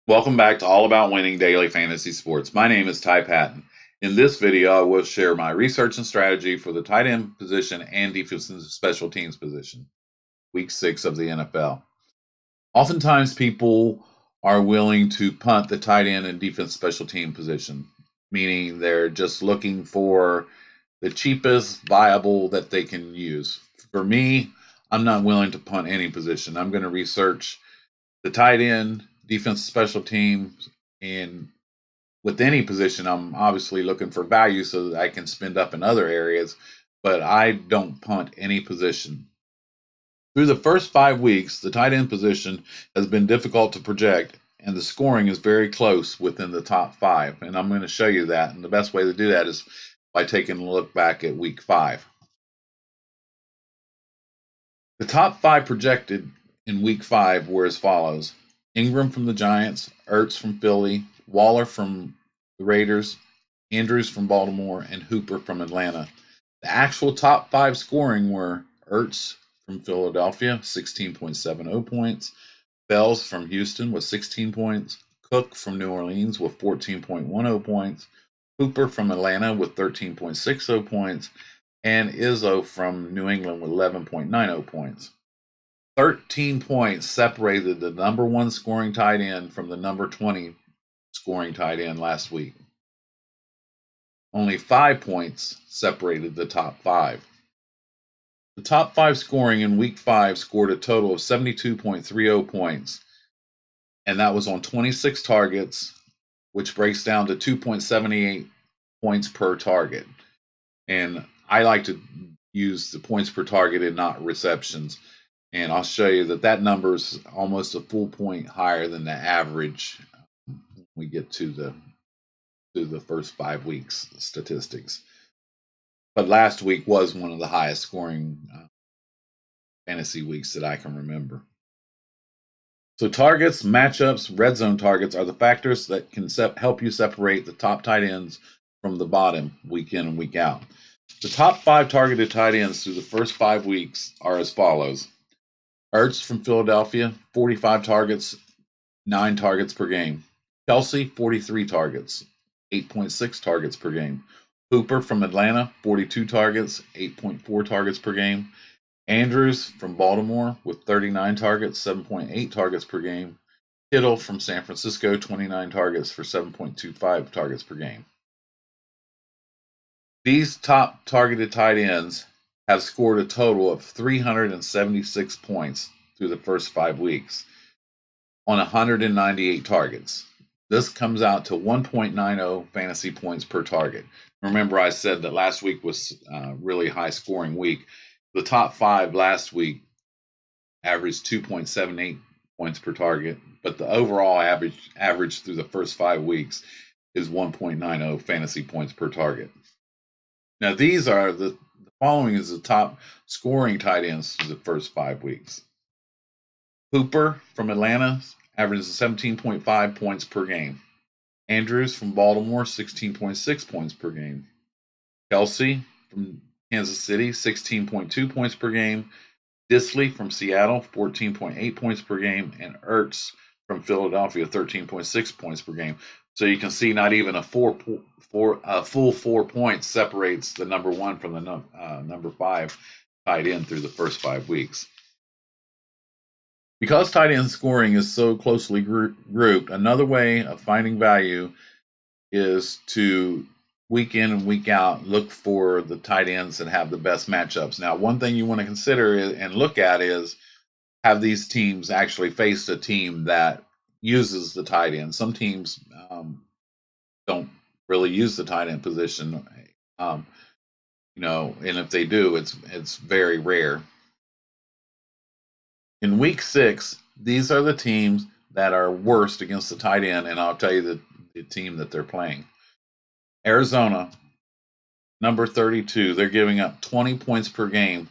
Welcome back to All About Winning Daily Fantasy Sports. My name is Ty Patton. In this video, I will share my research and strategy for the tight end position and defensive special teams position, week 6 of the NFL. Oftentimes, people are willing to punt the tight end and defense special team position, meaning they're just looking for the cheapest viable that they can use. For me, I'm not willing to punt any position. I'm going to research the tight end, defense, special teams, and with any position, I'm obviously looking for value so that I can spend up in other areas, but I don't punt any position. Through the first 5 weeks, the tight end position has been difficult to project, and the scoring is very close within the top 5. And I'm going to show you that. And the best way to do that is by taking a look back at week 5. The top 5 projected in week 5 were as follows: Ingram from the Giants, Ertz from Philly, Waller from the Raiders, Andrews from Baltimore, and Hooper from Atlanta. The actual top 5 scoring were Ertz from Philadelphia, 16.70 points, Bells from Houston with 16 points, Cook from New Orleans with 14.10 points, Hooper from Atlanta with 13.60 points, and Izzo from New England with 11.90 points. 13 points separated the number 1 scoring tight end from the number 20 scoring tight end last week. Only 5 points separated the top 5. The top 5 scoring in week 5 scored a total of 72.30 points, and that was on 26 targets, which breaks down to 2.78 points per target. And I like to use the points per target and not receptions. And I'll show you that number is almost a full point higher than the average when we get to the first 5 weeks statistics. But last week was one of the highest scoring fantasy weeks that I can remember. So targets, matchups, red zone targets are the factors that can help you separate the top tight ends from the bottom week in and week out. The top 5 targeted tight ends through the first 5 weeks are as follows: Ertz from Philadelphia, 45 targets, 9 targets per game. Kelsey, 43 targets, 8.6 targets per game. Hooper from Atlanta, 42 targets, 8.4 targets per game. Andrews from Baltimore with 39 targets, 7.8 targets per game. Kittle from San Francisco, 29 targets for 7.25 targets per game. These top targeted tight ends have scored a total of 376 points through the first 5 weeks on 198 targets. This comes out to 1.90 fantasy points per target. Remember, I said that last week was a really high scoring week. The top 5 last week averaged 2.78 points per target, but the overall average through the first 5 weeks is 1.90 fantasy points per target. Now, the following is the top scoring tight ends through the first 5 weeks. Hooper from Atlanta averages 17.5 points per game. Andrews from Baltimore, 16.6 points per game. Kelsey from Kansas City, 16.2 points per game. Disley from Seattle, 14.8 points per game. And Ertz from Philadelphia, 13.6 points per game. So you can see not even a full 4 points separates the number 1 from the number 5 tight end through the first 5 weeks. Because tight end scoring is so closely grouped, another way of finding value is to week in and week out look for the tight ends that have the best matchups. Now, one thing you want to consider and look at is, have these teams actually faced a team that uses the tight end? Some teams don't really use the tight end position, and if they do, it's very rare. In week 6, these are the teams that are worst against the tight end, and I'll tell you the team that they're playing. Arizona, number 32, they're giving up 20 points per game,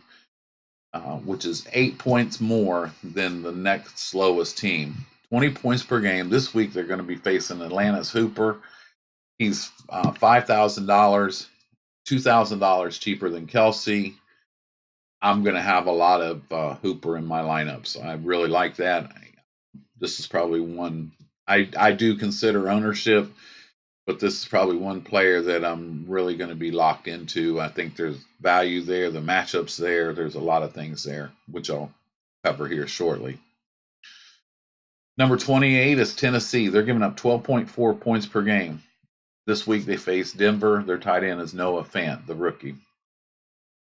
which is 8 points more than the next slowest team. 20 points per game. This week they're going to be facing Atlanta's Hooper. He's $5,000, $2,000 cheaper than Kelsey. I'm going to have a lot of Hooper in my lineup, so I really like that. This is probably one I do consider ownership, but this is probably one player that I'm really going to be locked into. I think there's value there, the matchups there. There's a lot of things there, which I'll cover here shortly. Number 28 is Tennessee. They're giving up 12.4 points per game. This week they face Denver. Their tight end is Noah Fant, the rookie.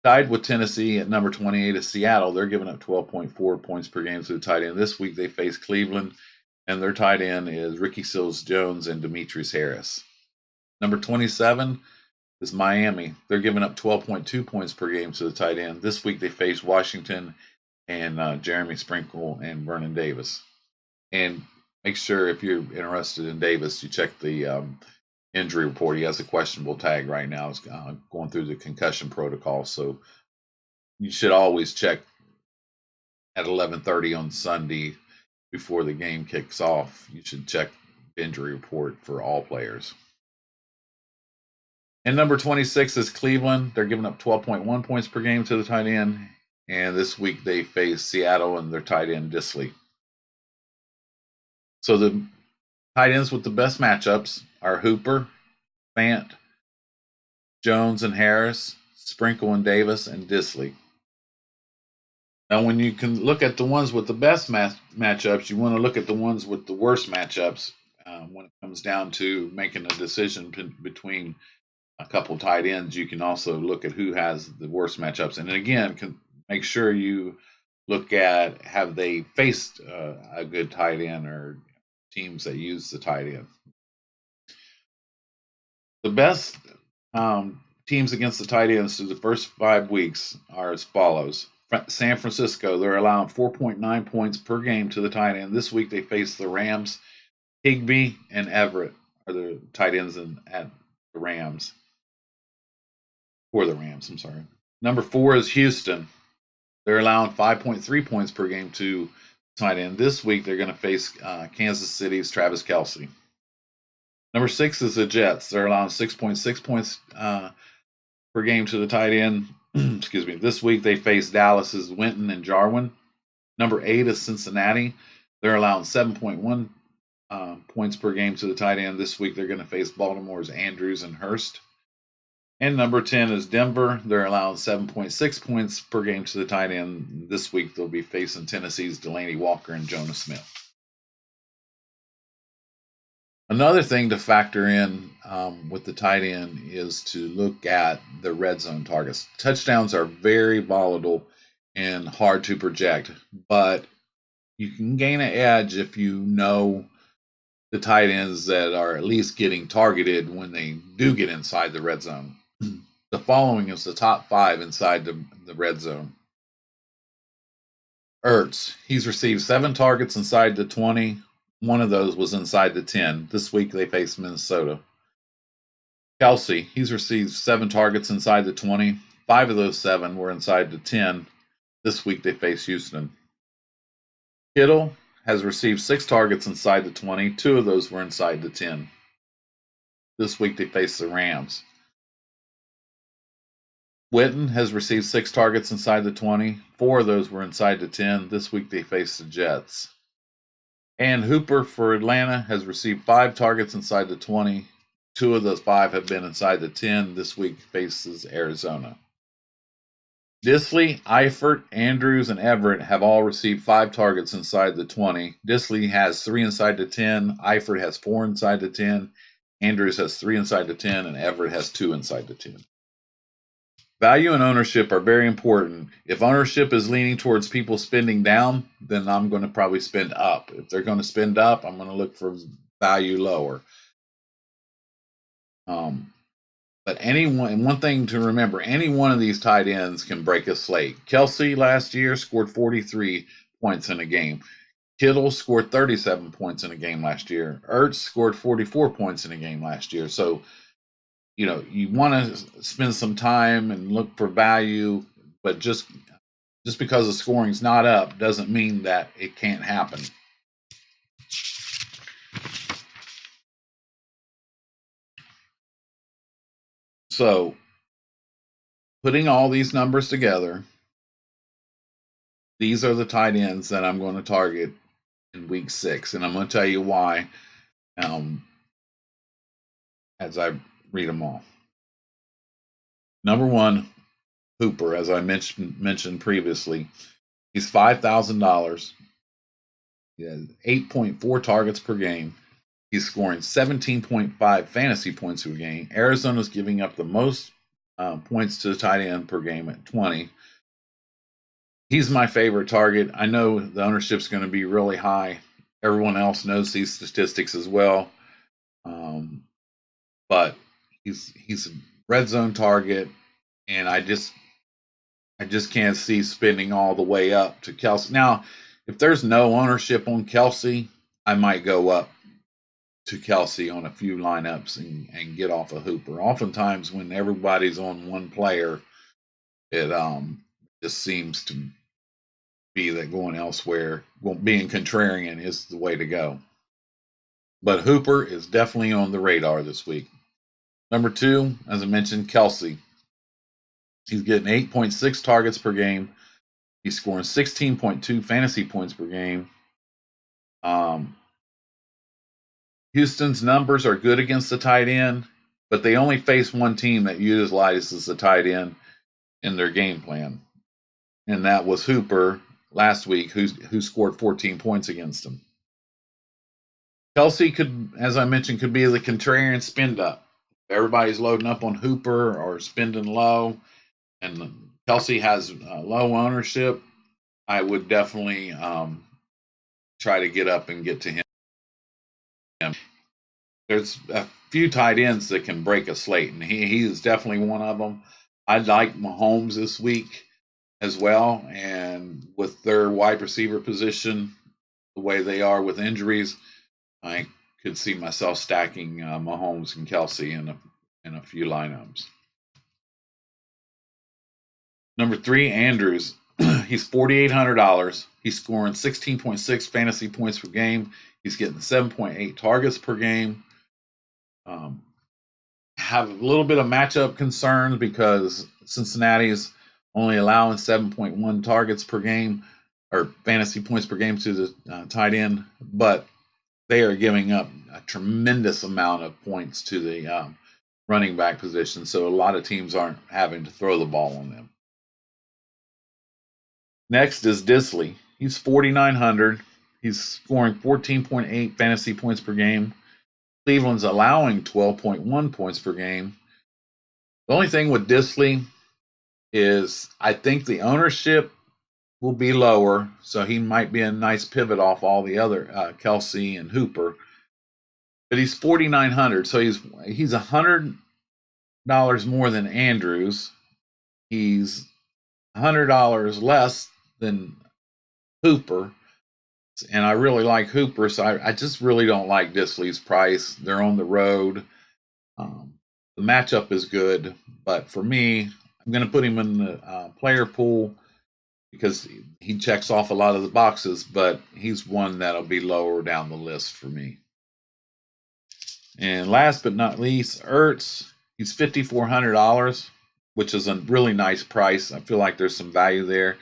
Tied with Tennessee at number 28 is Seattle. They're giving up 12.4 points per game to the tight end. This week they face Cleveland, and their tight end is Ricky Seals-Jones and Demetrius Harris. Number 27 is Miami. They're giving up 12.2 points per game to the tight end. This week they face Washington and Jeremy Sprinkle and Vernon Davis. And make sure if you're interested in Davis, you check the injury report. He has a questionable tag right now. It's going through the concussion protocol, so you should always check at 11:30 on Sunday before the game kicks off. You should check the injury report for all players. And number 26 is Cleveland. They're giving up 12.1 points per game to the tight end. And this week they face Seattle and their tight end Disley. So the tight ends with the best matchups are Hooper, Fant, Jones and Harris, Sprinkle and Davis, and Disley. Now, when you can look at the ones with the best matchups, you want to look at the ones with the worst matchups when it comes down to making a decision between a couple tight ends. You can also look at who has the worst matchups. And again, make sure you look at have they faced a good tight end or teams that use the tight end. The best teams against the tight ends through the first 5 weeks are as follows. San Francisco, they're allowing 4.9 points per game to the tight end. This week they face the Rams. Higbee and Everett are the tight ends at the Rams. For the Rams, I'm sorry. Number 4 is Houston. They're allowing 5.3 points per game to tight end. This week they're going to face Kansas City's Travis Kelce. Number 6 is the Jets. They're allowing 6.6 points per game to the tight end. Excuse me. This week they face Dallas's Winton and Jarwin. Number 8 is Cincinnati. They're allowing 7.1 points per game to the tight end. This week they're going to face Baltimore's Andrews and Hurst. And number 10 is Denver. They're allowing 7.6 points per game to the tight end. This week they'll be facing Tennessee's Delaney Walker and Jonah Smith. Another thing to factor in with the tight end is to look at the red zone targets. Touchdowns are very volatile and hard to project, but you can gain an edge if you know the tight ends that are at least getting targeted when they do get inside the red zone. The following is the top 5 inside the red zone. Ertz, he's received 7 targets inside the 20. One of those was inside the 10. This week they face Minnesota. Kelce, he's received 7 targets inside the 20. 5 of those 7 were inside the 10. This week they face Houston. Kittle has received 6 targets inside the 20. 2 of those were inside the 10. This week they face the Rams. Witten has received 6 targets inside the 20. 4 of those were inside the 10. This week they face the Jets. And Hooper for Atlanta has received 5 targets inside the 20. 2 of those 5 have been inside the 10. This week faces Arizona. Disley, Eifert, Andrews, and Everett have all received 5 targets inside the 20. Disley has 3 inside the 10. Eifert has 4 inside the 10. Andrews has 3 inside the 10. And Everett has 2 inside the 10. Value and ownership are very important. If ownership is leaning towards people spending down, then I'm going to probably spend up. If they're going to spend up, I'm going to look for value lower. But one thing to remember, any one of these tight ends can break a slate. Kelce last year scored 43 points in a game. Kittle scored 37 points in a game last year. Ertz scored 44 points in a game last year. So, you want to spend some time and look for value, but just because the scoring's not up doesn't mean that it can't happen. So, putting all these numbers together, these are the tight ends that I'm going to target in week 6, and I'm going to tell you why as I read them all. Number one, Hooper, as I mentioned previously, he's $5,000. He has 8.4 targets per game. He's scoring 17.5 fantasy points per game. Arizona's giving up the most points to the tight end per game at 20. He's my favorite target. I know the ownership's going to be really high. Everyone else knows these statistics as well. But he's a red zone target, and I just can't see spending all the way up to Kelsey. Now, if there's no ownership on Kelsey, I might go up to Kelsey on a few lineups and get off of Hooper. Oftentimes, when everybody's on one player, it just seems to be that going elsewhere, being contrarian is the way to go. But Hooper is definitely on the radar this week. Number 2, as I mentioned, Kelsey. He's getting 8.6 targets per game. He's scoring 16.2 fantasy points per game. Houston's numbers are good against the tight end, but they only face one team that utilizes the tight end in their game plan, and that was Hooper last week, who scored 14 points against them. Kelsey could, as I mentioned, could be the contrarian spend up. Everybody's loading up on Hooper or spending low, and Kelsey has low ownership. I would definitely try to get up and get to him. There's a few tight ends that can break a slate, and he is definitely one of them. I like Mahomes this week as well, and with their wide receiver position, the way they are with injuries, I could see myself stacking Mahomes and Kelsey in a few lineups. Number 3, Andrews. He's $4,800. He's scoring 16.6 fantasy points per game. He's getting 7.8 targets per game. Have a little bit of matchup concerns because Cincinnati's only allowing 7.1 targets per game or fantasy points per game to the tight end, but they are giving up a tremendous amount of points to the running back position, so a lot of teams aren't having to throw the ball on them. Next is Disley. He's $4,900. He's scoring 14.8 fantasy points per game. Cleveland's allowing 12.1 points per game. The only thing with Disley is I think the ownership will be lower, so he might be a nice pivot off all the other Kelsey and Hooper. But he's $4,900, so he's $100 more than Andrews. He's $100 less than Hooper, and I really like Hooper, so I just really don't like Disley's price. They're on the road. The matchup is good, but for me, I'm going to put him in the player pool because he checks off a lot of the boxes, but he's one that'll be lower down the list for me. And last but not least, Ertz. He's $5,400, which is a really nice price. I feel like there's some value there.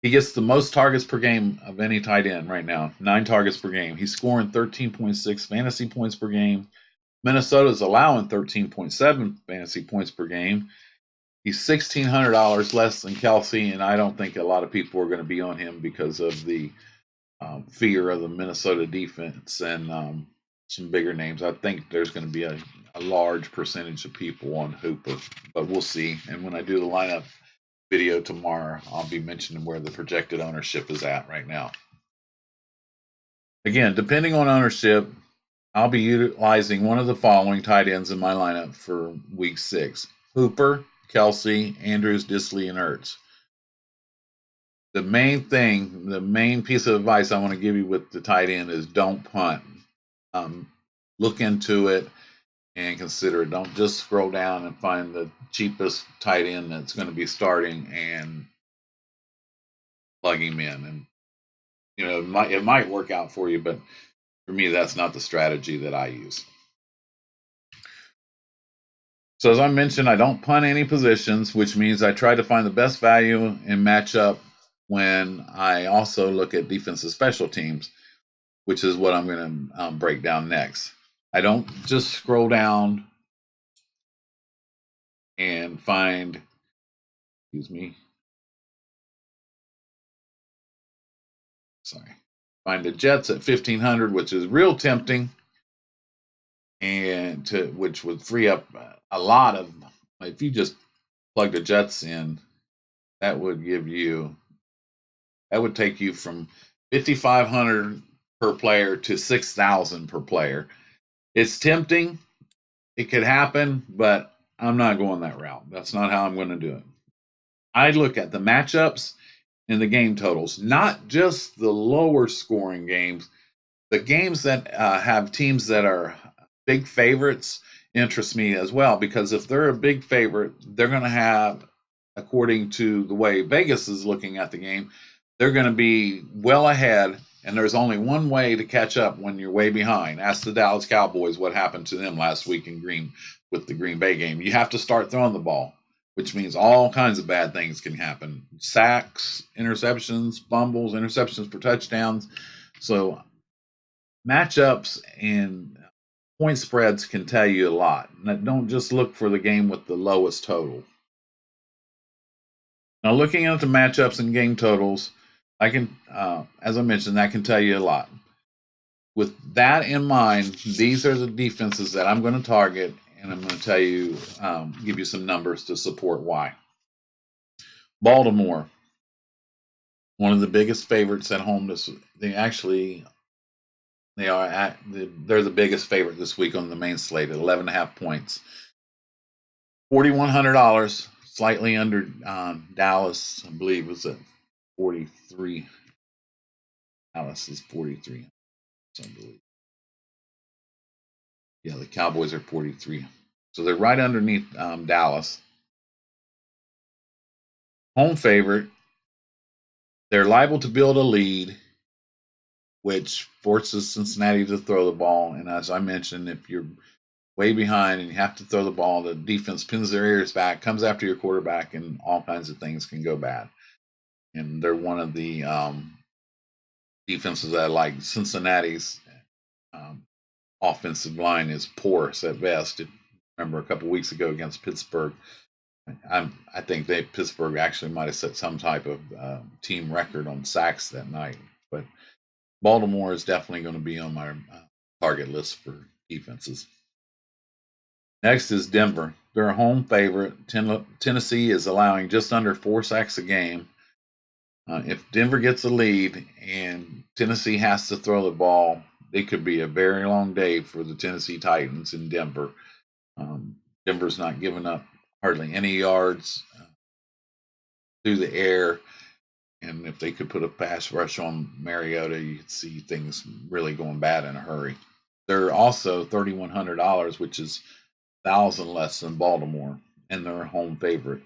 He gets the most targets per game of any tight end right now, 9 targets per game. He's scoring 13.6 fantasy points per game. Minnesota's allowing 13.7 fantasy points per game. He's $1,600 less than Kelsey, and I don't think a lot of people are going to be on him because of the fear of the Minnesota defense and some bigger names. I think there's going to be a large percentage of people on Hooper, but we'll see. And when I do the lineup video tomorrow, I'll be mentioning where the projected ownership is at right now. Again, depending on ownership, I'll be utilizing one of the following tight ends in my lineup for week 6. Hooper, Kelsey, Andrews, Disley, and Ertz. The main piece of advice I want to give you with the tight end is don't punt. Look into it and consider it. Don't just scroll down and find the cheapest tight end that's going to be starting and plug him in. And it might work out for you, but for me, that's not the strategy that I use. So as I mentioned, I don't punt any positions, which means I try to find the best value and matchup when I also look at defensive special teams. which is what I'm going to break down next. I don't just scroll down and find, excuse me, sorry, find the Jets at 1,500, which is real tempting, and which would free up a lot of, if you just plug the Jets in, that would take you from 5,500 per player to 6,000 per player. It's tempting. It could happen, but I'm not going that route. That's not how I'm going to do it. I look at the matchups and the game totals, not just the lower scoring games. The games that have teams that are big favorites interest me as well, because if they're a big favorite, they're going to have, according to the way Vegas is looking at the game, they're going to be well ahead, and there's only one way to catch up when you're way behind. Ask the Dallas Cowboys what happened to them last week with the Green Bay game. You have to start throwing the ball, which means all kinds of bad things can happen. Sacks, interceptions, fumbles, interceptions for touchdowns. So matchups and point spreads can tell you a lot. Don't just look for the game with the lowest total. Now, looking at the matchups and game totals, I can, as I mentioned, that can tell you a lot. With that in mind, these are the defenses that I'm going to target, and I'm going to tell you, give you some numbers to support why. Baltimore, one of the biggest favorites at home. They're the biggest favorite this week on the main slate at 11.5 points. $4,100, slightly under Dallas. I believe was at 43. Dallas is 43. I believe. Yeah, the Cowboys are 43. So they're right underneath Dallas. Home favorite. They're liable to build a lead, which forces Cincinnati to throw the ball. And as I mentioned, if you're way behind and you have to throw the ball, the defense pins their ears back, comes after your quarterback, and all kinds of things can go bad. And they're one of the defenses that I like. Cincinnati's offensive line is porous at best. Remember a couple weeks ago against Pittsburgh, I think Pittsburgh actually might have set some type of team record on sacks that night. But Baltimore is definitely going to be on my target list for defenses. Next is Denver. They're a home favorite. Tennessee is allowing just under 4 sacks a game. If Denver gets a lead and Tennessee has to throw the ball, it could be a very long day for the Tennessee Titans in Denver. Denver's not giving up hardly any yards through the air. And if they could put a pass rush on Mariota, you could see things really going bad in a hurry. They're also $3,100, which is 1,000 less than Baltimore, and they're a home favorite.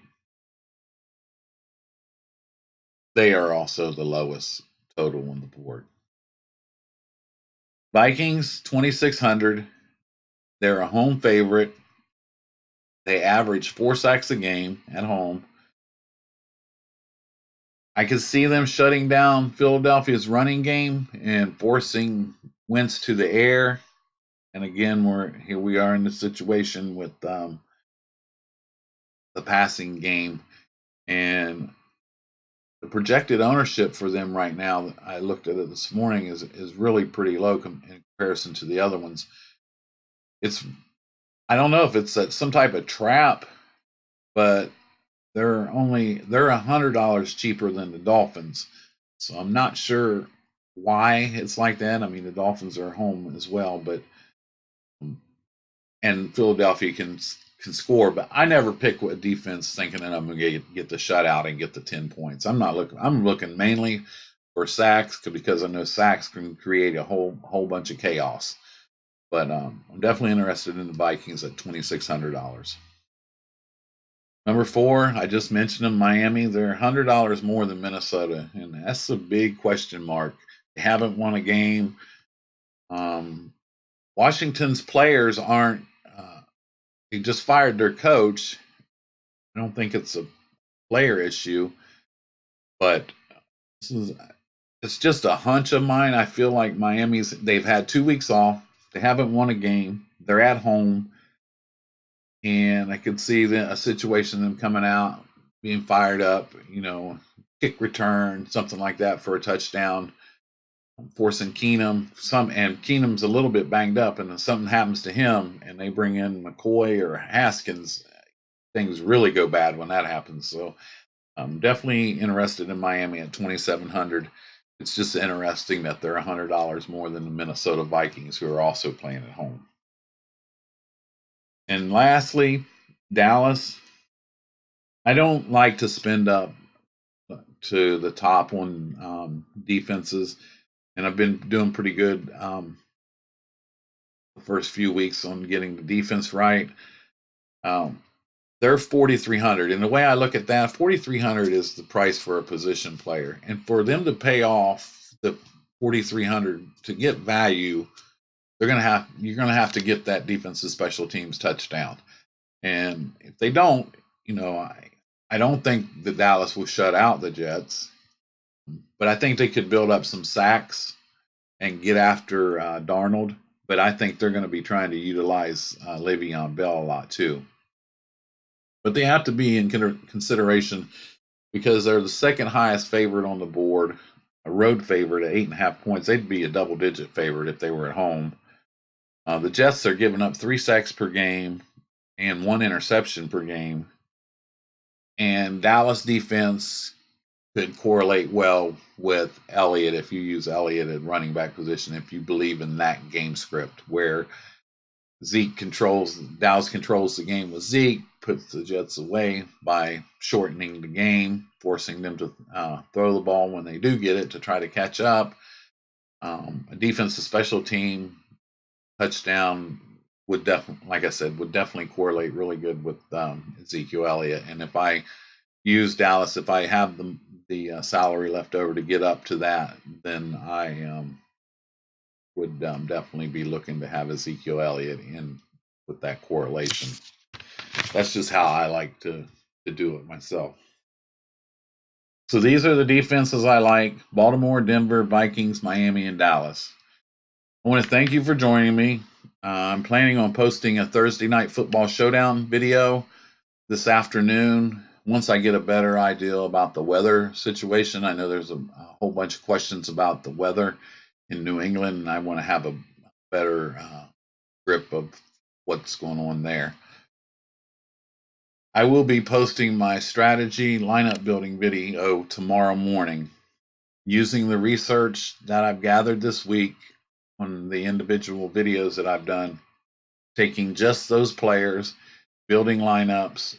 They are also the lowest total on the board. Vikings, 2,600. They're a home favorite. They average 4 sacks a game at home. I could see them shutting down Philadelphia's running game and forcing Wentz to the air. And again, here we are in the situation with the passing game, and the projected ownership for them right now, I looked at it this morning, is really pretty low in comparison to the other ones. I don't know if it's some type of trap, but they're $100 cheaper than the Dolphins. So I'm not sure why it's like that. I mean, the Dolphins are home as well, but and Philadelphia can score, but I never pick a defense thinking that I'm going to get the shutout and get the 10 points. I'm looking mainly for sacks because I know sacks can create a whole bunch of chaos. But I'm definitely interested in the Vikings at $2,600. Number 4, I just mentioned them, Miami. They're $100 more than Minnesota, and that's a big question mark. They haven't won a game. Washington's players aren't. They just fired their coach. I don't think it's a player issue, but it's just a hunch of mine. I feel like they've had 2 weeks off. They haven't won a game. They're at home, and I could see a situation them coming out, being fired up, kick return, something like that for a touchdown, forcing Keenum. And Keenum's a little bit banged up, and then something happens to him, and they bring in McCoy or Haskins. Things really go bad when that happens. So I'm definitely interested in Miami at 2,700. It's just interesting that they're $100 more than the Minnesota Vikings, who are also playing at home. And lastly, Dallas. I don't like to spend up to the top on defenses, and I've been doing pretty good the first few weeks on getting the defense right. They're 4,300, and the way I look at that, 4,300 is the price for a position player, and for them to pay off the 4,300 to get value, you're gonna have to get that defensive special teams touchdown, and if they don't, I don't think the Dallas will shut out the Jets, but I think they could build up some sacks and get after Darnold. But I think they're going to be trying to utilize Le'Veon Bell a lot too. But they have to be in consideration because they're the second highest favorite on the board, a road favorite at 8.5 points. They'd be a double-digit favorite if they were at home. The Jets are giving up 3 sacks per game and 1 interception per game. And Dallas defense could correlate well with Elliott if you use Elliott at running back position, if you believe in that game script where Dallas controls the game with Zeke, puts the Jets away by shortening the game, forcing them to throw the ball when they do get it to try to catch up. A defensive special team touchdown would definitely, like I said, would definitely correlate really good with Ezekiel Elliott. And if I use Dallas, if I have the salary left over to get up to that, then I would definitely be looking to have Ezekiel Elliott in with that correlation. That's just how I like to do it myself. So these are the defenses I like: Baltimore, Denver, Vikings, Miami, and Dallas. I want to thank you for joining me. I'm planning on posting a Thursday Night Football Showdown video this afternoon once I get a better idea about the weather situation. I know there's a whole bunch of questions about the weather in New England, and I want to have a better grip of what's going on there. I will be posting my strategy lineup building video tomorrow morning using the research that I've gathered this week on the individual videos that I've done, taking just those players, building lineups.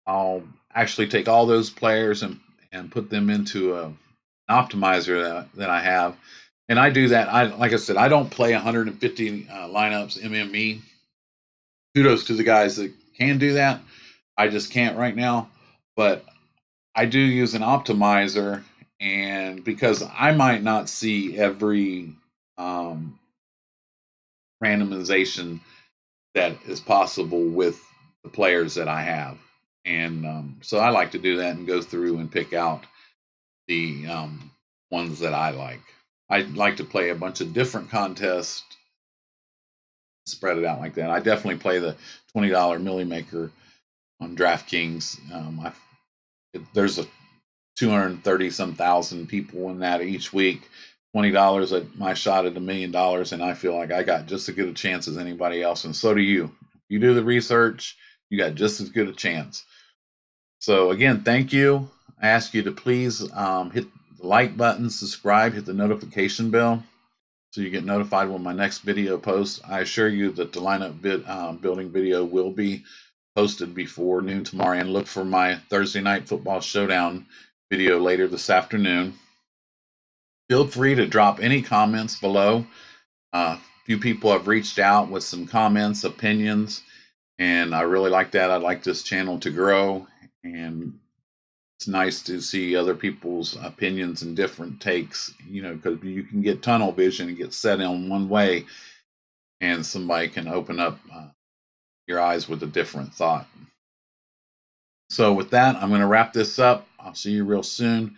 I'll actually take all those players and put them into an optimizer that I have. And I do that. Like I said, I don't play 150 lineups MME. Kudos to the guys that can do that. I just can't right now. But I do use an optimizer, and because I might not see every randomization that is possible with the players that I have. And so I like to do that and go through and pick out the ones that I like. I like to play a bunch of different contests, spread it out like that. I definitely play the $20 Millie Maker on Draftkings. There's a 230 some thousand people in that each week. $20 at my shot at $1 million, and I feel like I got just as good a chance as anybody else, and so do you. If you do the research, you got just as good a chance. So again, thank you. I ask you to please hit the like button, subscribe, hit the notification bell so you get notified when my next video posts. I assure you that the lineup building video will be posted before noon tomorrow, and look for my Thursday Night Football Showdown video later this afternoon. Feel free to drop any comments below. A few people have reached out with some comments, opinions, and I really like that. I'd like this channel to grow, and it's nice to see other people's opinions and different takes, because you can get tunnel vision and get set on one way, and somebody can open up your eyes with a different thought. So with that, I'm going to wrap this up. I'll see you real soon.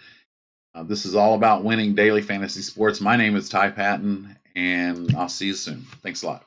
This is all about winning daily fantasy sports. My name is Ty Patton, and I'll see you soon. Thanks a lot.